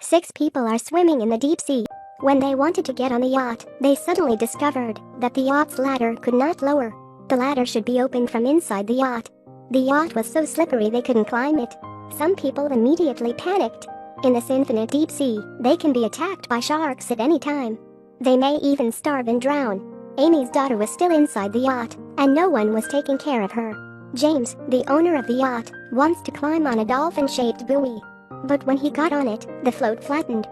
6 people are swimming in the deep sea. When they wanted to get on the yacht, they suddenly discovered that the yacht's ladder could not lower. The ladder should be opened from inside the yacht. The yacht was so slippery they couldn't climb it. Some people immediately panicked. In this infinite deep sea, they can be attacked by sharks at any time. They may even starve and drown. Amy's daughter was still inside the yacht, and no one was taking care of her. James, the owner of the yacht, wants to climb on a dolphin-shaped buoy. But when he got on it, the float flattened.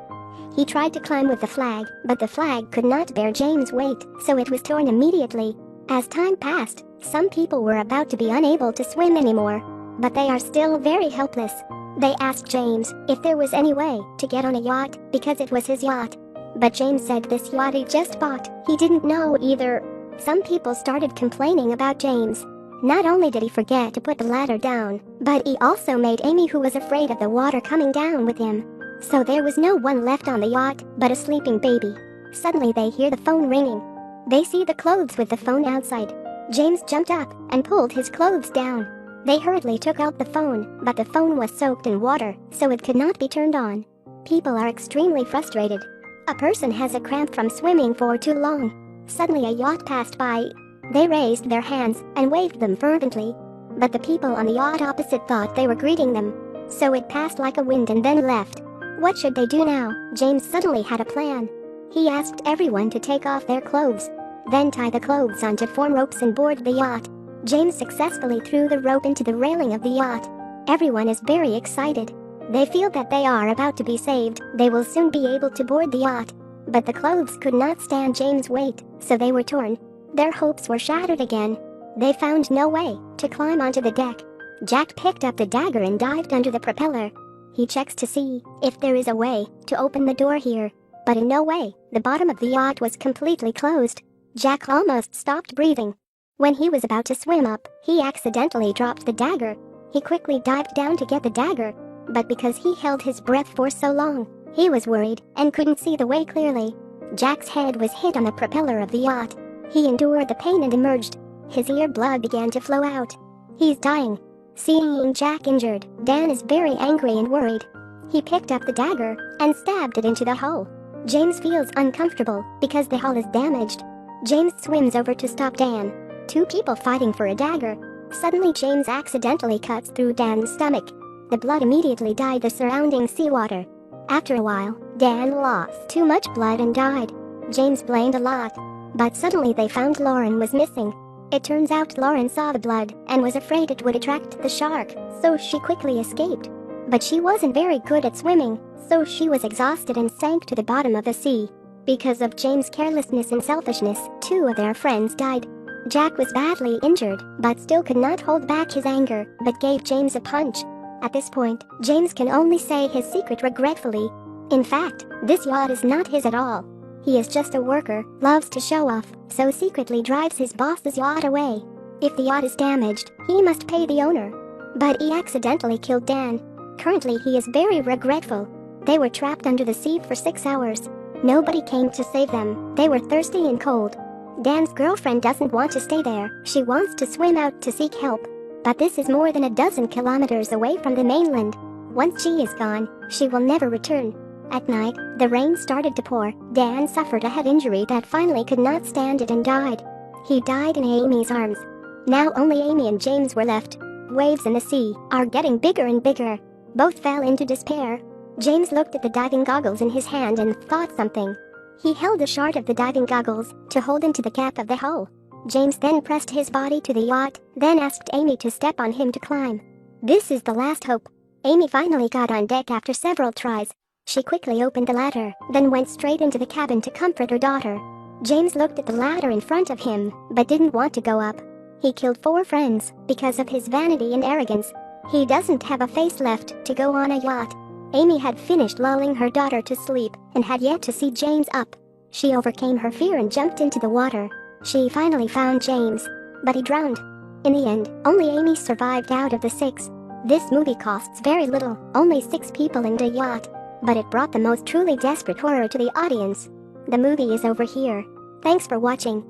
He tried to climb with the flag, but the flag could not bear James' weight, so it was torn immediately. As time passed, some people were about to be unable to swim anymore, but they are still very helpless. They asked James if there was any way to get on a yacht, because it was his yacht. But James said this yacht he just bought, he didn't know either. Some people started complaining about James. Not only did he forget to put the ladder down, but he also made Amy, who was afraid of the water coming down with him. So there was no one left on the yacht but a sleeping baby. Suddenly they hear the phone ringing. They see the clothes with the phone outside. James jumped up and pulled his clothes down. They hurriedly took out the phone, but the phone was soaked in water, so it could not be turned on. People are extremely frustrated. A person has a cramp from swimming for too long. Suddenly a yacht passed by. They raised their hands and waved them fervently. But the people on the yacht opposite thought they were greeting them. So it passed like a wind and then left. What should they do now? James suddenly had a plan. He asked everyone to take off their clothes, then tie the clothes onto 4 ropes and board the yacht. James successfully threw the rope into the railing of the yacht. Everyone is very excited. They feel that they are about to be saved. They will soon be able to board the yacht. But the clothes could not stand James' weight, so they were torn. Their hopes were shattered again. They found no way to climb onto the deck. Jack picked up the dagger and dived under the propeller. He checks to see if there is a way to open the door here, but in no way. The bottom of the yacht was completely closed. Jack almost stopped breathing. When he was about to swim up, he accidentally dropped the dagger. He quickly dived down to get the dagger, but because he held his breath for so long, he was worried and couldn't see the way clearly. Jack's head was hit on the propeller of the yacht. He endured the pain and emerged. His ear blood began to flow out. He's dying. Seeing Jack injured, Dan is very angry and worried. He picked up the dagger and stabbed it into the hull. James feels uncomfortable because the hull is damaged. James swims over to stop Dan. 2 people fighting for a dagger. Suddenly James accidentally cuts through Dan's stomach. The blood immediately dyed the surrounding seawater. After a while, Dan lost too much blood and died. James blamed a lot. But suddenly they found Lauren was missing. It turns out Lauren saw the blood and was afraid it would attract the shark, so she quickly escaped. But she wasn't very good at swimming, so she was exhausted and sank to the bottom of the sea. Because of James' carelessness and selfishness, 2 of their friends died. Jack was badly injured, but still could not hold back his anger, but gave James a punch. At this point, James can only say his secret regretfully. In fact, this yacht is not his at all. He is just a worker, loves to show off, so secretly drives his boss's yacht away. If the yacht is damaged, he must pay the owner. But he accidentally killed Dan. Currently he is very regretful. They were trapped under the sea for 6 hours. Nobody came to save them. They were thirsty and cold. Dan's girlfriend doesn't want to stay there. She wants to swim out to seek help. But this is more than a dozen kilometers away from the mainland. Once she is gone, she will never return. At night, the rain started to pour. Dan suffered a head injury that finally could not stand it and died. He died in Amy's arms. Now only Amy and James were left. Waves in the sea are getting bigger and bigger. Both fell into despair. James looked at the diving goggles in his hand and thought something. He held a shard of the diving goggles to hold into the cap of the hull. James then pressed his body to the yacht, then asked Amy to step on him to climb. This is the last hope. Amy finally got on deck after several tries. She quickly opened the ladder, then went straight into the cabin to comfort her daughter. James looked at the ladder in front of him, but didn't want to go up. He killed 4 friends because of his vanity and arrogance. He doesn't have a face left to go on a yacht. Amy had finished lulling her daughter to sleep and had yet to see James up. She overcame her fear and jumped into the water. She finally found James, but he drowned. In the end, only Amy survived out of the 6. This movie costs very little, only 6 people and a yacht. But it brought the most truly desperate horror to the audience. The movie is over here. Thanks for watching.